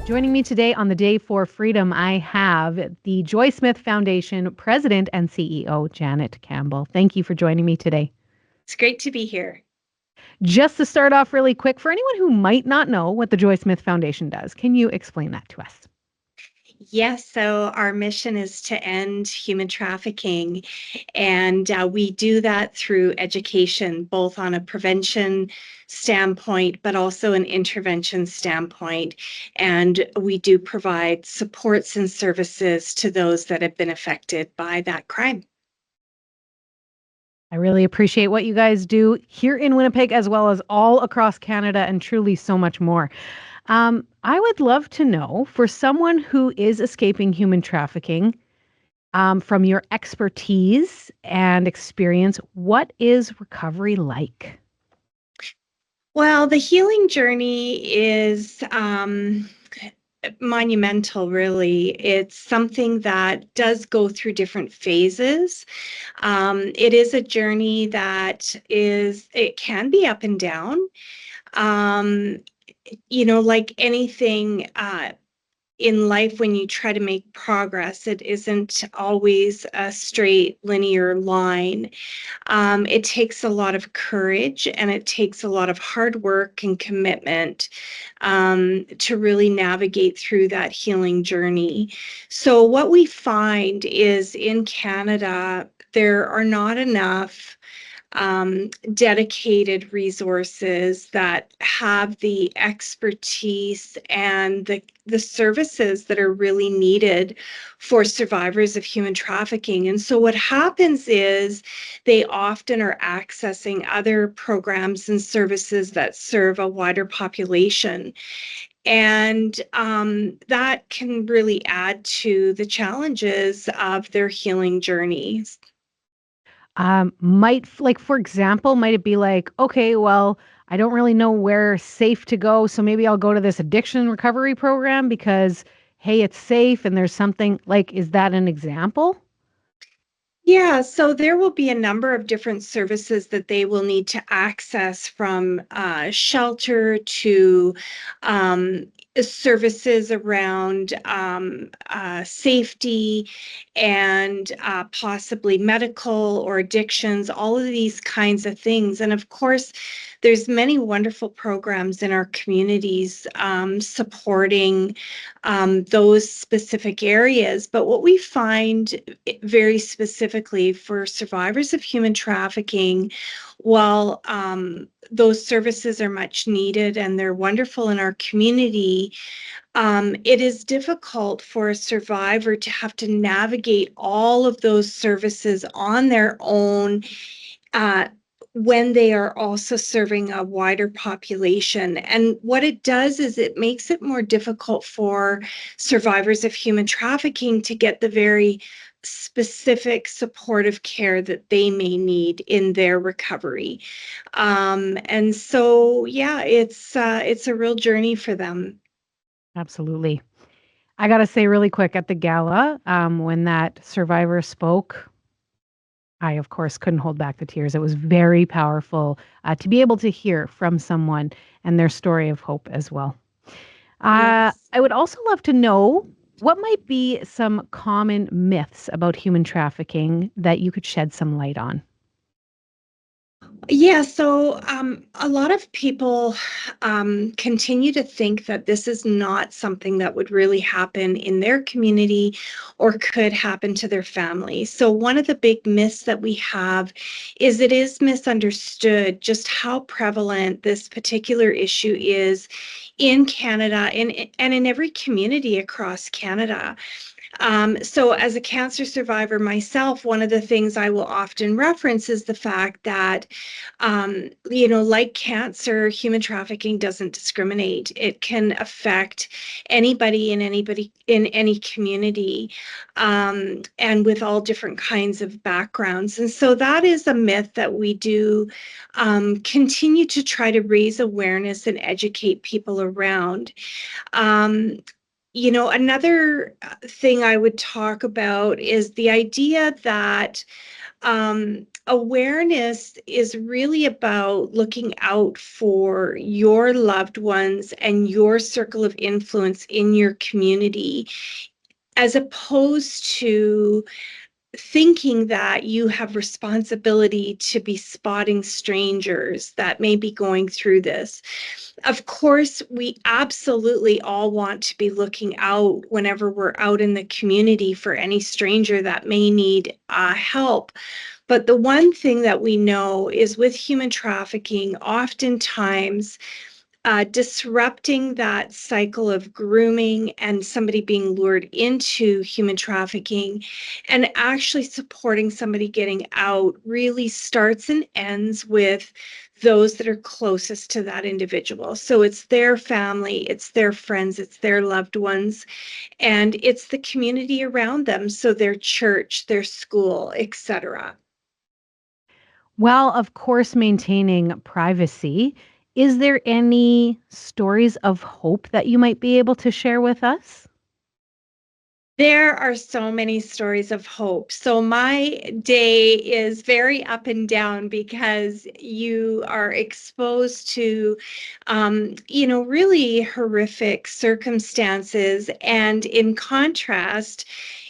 Joining me today on the Day for Freedom, I have the Joy Smith Foundation President and CEO, Janet Campbell. Thank you for joining me today. It's great to be here. Just to start off really quick, for anyone who might not know what the Joy Smith Foundation does, can you explain that to us? Yes, so our mission is to end human trafficking, and we do that through education, both on a prevention standpoint, but also an intervention standpoint. And we do provide supports and services to those that have been affected by that crime. I really appreciate what you guys do here in Winnipeg, as well as all across Canada, and truly so much more. I would love to know, for someone who is escaping human trafficking, from your expertise and experience, what is recovery like? Well, the healing journey is monumental, really. It's something that does go through different phases. It is a journey that it can be up and down. Um, like anything, in life, when you try to make progress, it isn't always a straight linear line. It takes a lot of courage, and it takes a lot of hard work and commitment to really navigate through that healing journey. So what we find is, in Canada, there are not enough dedicated resources that have the expertise and the services that are really needed for survivors of human trafficking. And so what happens is they often are accessing other programs and services that serve a wider population. And that can really add to the challenges of their healing journeys. For example, might it be like, okay, well, I don't really know where safe to go, so maybe I'll go to this addiction recovery program because, hey, it's safe and there's something like, is that an example? Yeah, so there will be a number of different services that they will need to access, from shelter to services around safety and possibly medical or addictions, all of these kinds of things. And of course, there's many wonderful programs in our communities supporting those specific areas. But what we find very specifically for survivors of human trafficking, while those services are much needed and they're wonderful in our community, it is difficult for a survivor to have to navigate all of those services on their own, uh, when they are also serving a wider population. And what it does is it makes it more difficult for survivors of human trafficking to get the very specific supportive care that they may need in their recovery. And so, yeah, it's a real journey for them. Absolutely. I gotta say really quick, at the gala, when that survivor spoke, I, of course, couldn't hold back the tears. It was very powerful to be able to hear from someone and their story of hope as well. Yes. I would also love to know what might be some common myths about human trafficking that you could shed some light on. Yeah, so a lot of people continue to think that this is not something that would really happen in their community or could happen to their family. So, one of the big myths that we have is it is misunderstood just how prevalent this particular issue is in Canada and in every community across Canada. So, as a cancer survivor myself, one of the things I will often reference is the fact that, like cancer, human trafficking doesn't discriminate. It can affect anybody in any community, and with all different kinds of backgrounds. And so that is a myth that we do continue to try to raise awareness and educate people around. Um, Another thing I would talk about is the idea that awareness is really about looking out for your loved ones and your circle of influence in your community, as opposed to thinking that you have responsibility to be spotting strangers that may be going through this. Of course, we absolutely all want to be looking out whenever we're out in the community for any stranger that may need help. But the one thing that we know is with human trafficking, oftentimes disrupting that cycle of grooming and somebody being lured into human trafficking and actually supporting somebody getting out really starts and ends with those that are closest to that individual. So it's their family, it's their friends, it's their loved ones, and it's the community around them. So their church, their school, etc. While, of course, maintaining privacy, is there any stories of hope that you might be able to share with us? There are so many stories of hope. So my day is very up and down because you are exposed to, really horrific circumstances. And in contrast,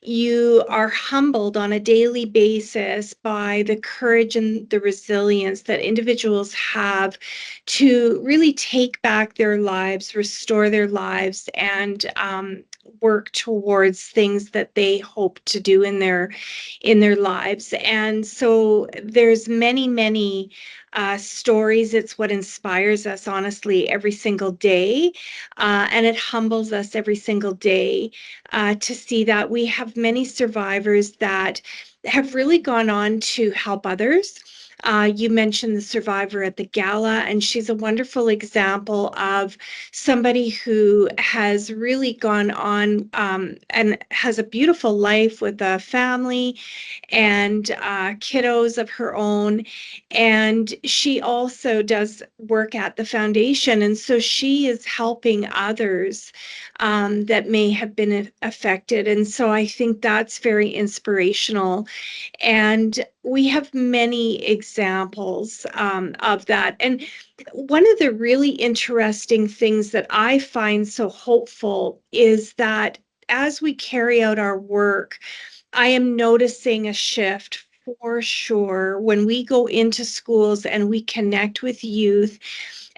you are humbled on a daily basis by the courage and the resilience that individuals have to really take back their lives, restore their lives, and work towards things that they hope to do in their lives. And so there's many stories. It's what inspires us, honestly, every single day, and it humbles us every single day to see that we have many survivors that have really gone on to help others. You mentioned the survivor at the gala, and she's a wonderful example of somebody who has really gone on and has a beautiful life with a family and kiddos of her own. And she also does work at the foundation. And so she is helping others that may have been affected. And so I think that's very inspirational. And we have many examples of that. And one of the really interesting things that I find so hopeful is that as we carry out our work, I am noticing a shift for sure when we go into schools and we connect with youth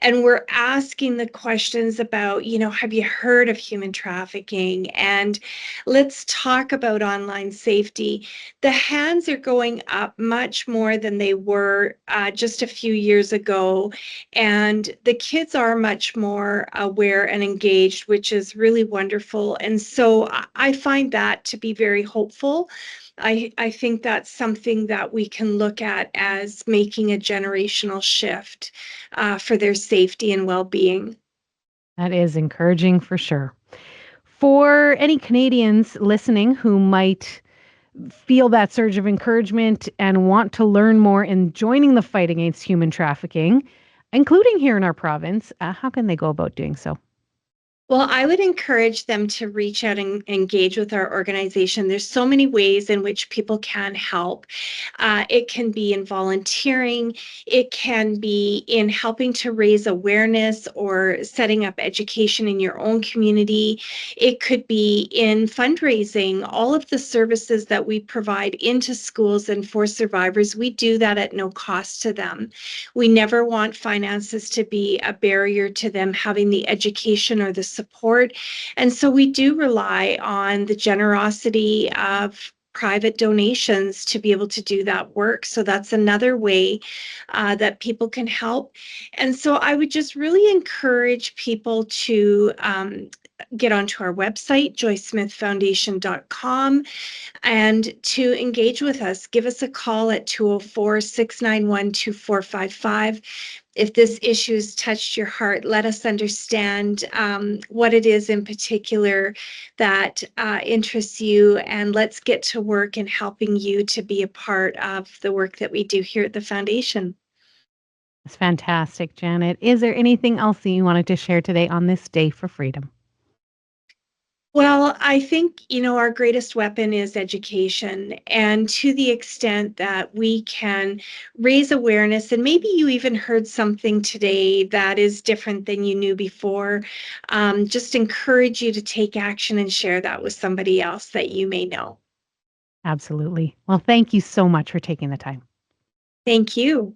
and we're asking the questions about, have you heard of human trafficking? And let's talk about online safety. The hands are going up much more than they were just a few years ago. And the kids are much more aware and engaged, which is really wonderful. And so I find that to be very hopeful. I think that's something that we can look at as making a generational shift for their safety and well-being. That is encouraging for sure. For any Canadians listening who might feel that surge of encouragement and want to learn more in joining the fight against human trafficking, including here in our province, how can they go about doing so? Well, I would encourage them to reach out and engage with our organization. There's so many ways in which people can help. It can be in volunteering, it can be in helping to raise awareness or setting up education in your own community. It could be in fundraising. All of the services that we provide into schools and for survivors, we do that at no cost to them. We never want finances to be a barrier to them having the education or the support. And so we do rely on the generosity of private donations to be able to do that work. So that's another way that people can help. And so I would just really encourage people to get onto our website, joysmithfoundation.com, and to engage with us. Give us a call at 204-691-2455. If this issue's touched your heart, let us understand what it is in particular that interests you, and let's get to work in helping you to be a part of the work that we do here at the foundation. That's fantastic, Janet. Is there anything else that you wanted to share today on this day for freedom? Well, I think, our greatest weapon is education. And to the extent that we can raise awareness, and maybe you even heard something today that is different than you knew before, just encourage you to take action and share that with somebody else that you may know. Absolutely. Well, thank you so much for taking the time. Thank you.